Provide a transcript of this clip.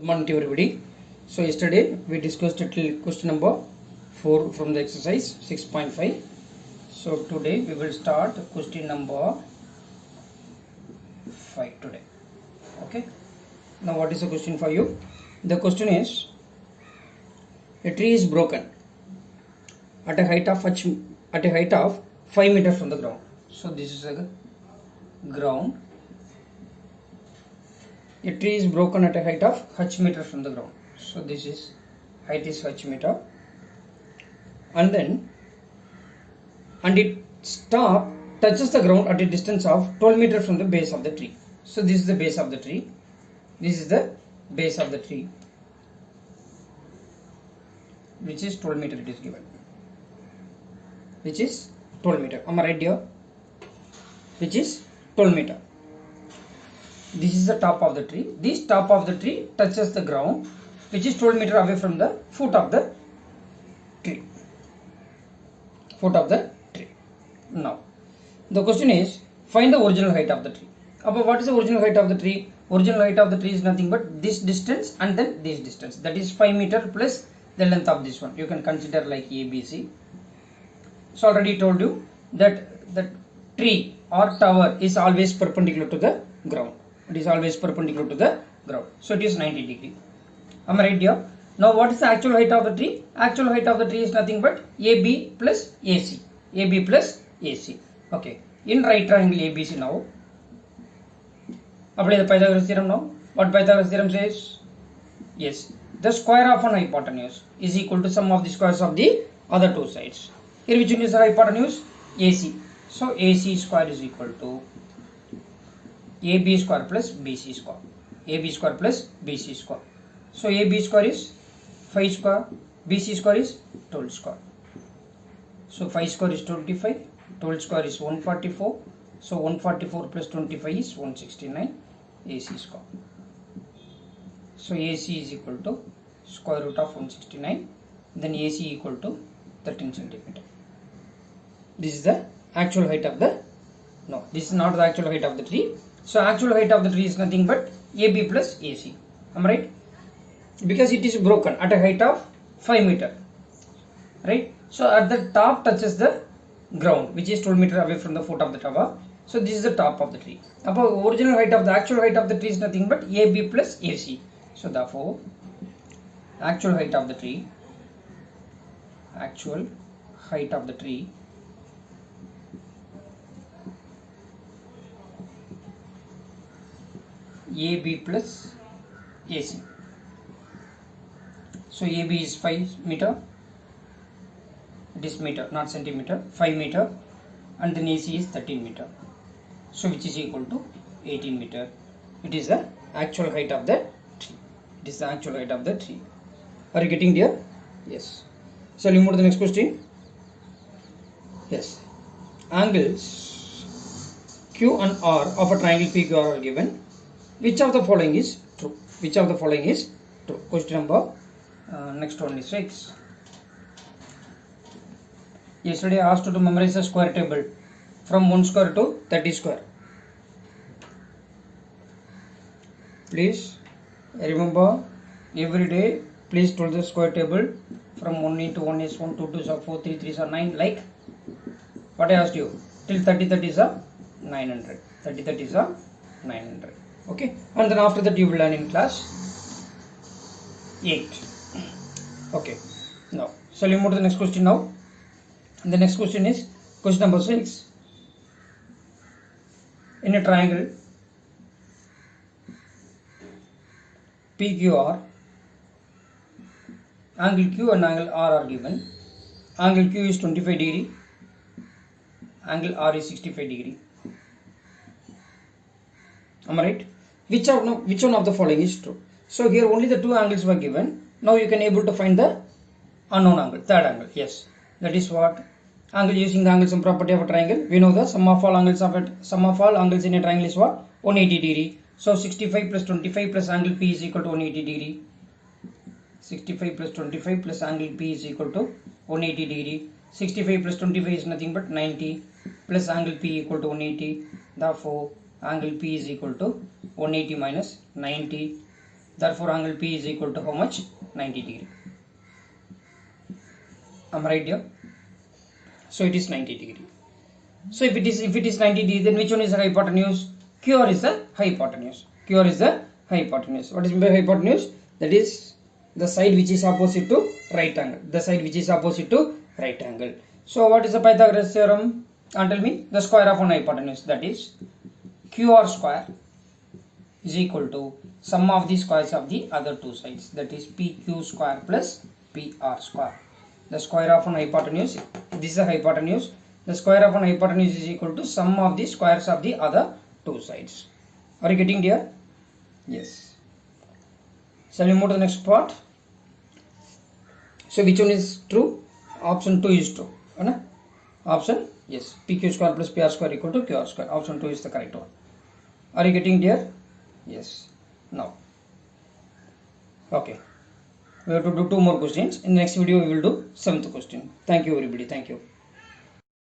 Good morning to everybody. So yesterday we discussed till question number 4 from the exercise 6.5. So today we will start question number 5 today. Okay. Now what is the question for you? The question is, a tree is broken at a height of 5 meters from the ground. So this is a ground. A tree is broken at a height of h meter from the ground. So this is height is h meter, and its top touches the ground at a distance of 12 meters from the base of the tree. So this is the base of the tree. This is the base of the tree, which is 12 meter. It is given, which is 12 meter. Am I right here? Which is 12 meter. This is the top of the tree. This top of the tree touches the ground, which is 12 meter away from the foot of the tree. Now, the question is, find the original height of the tree. But what is the original height of the tree? Original height of the tree is nothing but this distance and then this distance. That is 5 meter plus the length of this one. You can consider like ABC. So already told you that the tree or tower is always perpendicular to the ground. It is always perpendicular to the ground. So it is 90 degree. Am I right here? Now what is the actual height of the tree? Actual height of the tree is nothing but AB plus AC. AB plus AC. Okay. In right triangle ABC now, apply the Pythagoras theorem now. What Pythagoras theorem says? Yes. The square of an hypotenuse is equal to sum of the squares of the other two sides. Here which one is the hypotenuse? AC. So AC square is equal to AB square plus BC square. AB square plus BC square. So AB square is 5 square, BC square is 12 square. So 5 square is 25, 12 square is 144. So 144 plus 25 is 169 AC square. So AC is equal to square root of 169. Then AC equal to 13 centimeter. This is the actual height of the, no, this is not the actual height of the tree. So actual height of the tree is nothing but AB plus AC. Am I right? Because it is broken at a height of 5 meter. Right? So at the top touches the ground, which is 12 meter away from the foot of the tower. So this is the top of the tree. Above original height of the actual height of the tree is nothing but AB plus AC. So therefore, actual height of the tree AB plus AC. So AB is 5 meter. It is meter, not centimeter. 5 meter, and then AC is 13 meter. So which is equal to 18 meter. It is the actual height of the tree. It is the actual height of the tree. Are you getting there? Yes. Shall we move to the next question? Yes. Angles Q and R of a triangle PQR are given. Which of the following is true? Which of the following is true? Question number next one is 6. Yesterday I asked you to memorize the square table from 1 square to 30 square. Please remember every day. Please do the square table from 1 into 1 is 1, 2 2s are 4, 3 3s are 9. Like what I asked you, till 30 30s are 900. 30 30s are 900. Okay, and then after that you will learn in class 8. Okay, now shall we move to the next question now? The next question is question number 6. In a triangle PQR, angle Q and angle R are given. Angle Q is 25 degree, angle R is 65 degree. Am I right? Which one of the following is true? So here only the two angles were given. Now you can able to find the unknown angle, third angle. Yes, that is what angle, using the angle sum property of a triangle. We know the sum of all angles in a triangle is what? 180 degree. So 65 plus 25 plus angle P is equal to 180 degree. 65 plus 25 plus angle P is equal to 180 degree. 65 plus 25 is nothing but 90 plus angle P equal to 180. Therefore angle P is equal to 180 minus 90 Therefore, angle P is equal to how much? 90 degree. Am I right here? So it is 90 degree. So if it is 90 degree, then which one is the hypotenuse? QR is the hypotenuse. QR is the hypotenuse. What is meant by hypotenuse? That is the side which is opposite to right angle. The side which is opposite to right angle. So what is the Pythagoras theorem? And tell me the square of one hypotenuse. That is QR square is equal to sum of the squares of the other two sides. That is PQ square plus PR square. The square of an hypotenuse. This is a hypotenuse. The square of an hypotenuse is equal to sum of the squares of the other two sides. Are you getting here? Yes. Shall we move to the next part? So which one is true? Option 2 is true. Option, yes, PQ square plus PR square equal to QR square. Option 2 is the correct one. Are you getting here? Yes. Now. Okay. We have to do 2 more questions. In the next video we will do 7th question. Thank you everybody. Thank you.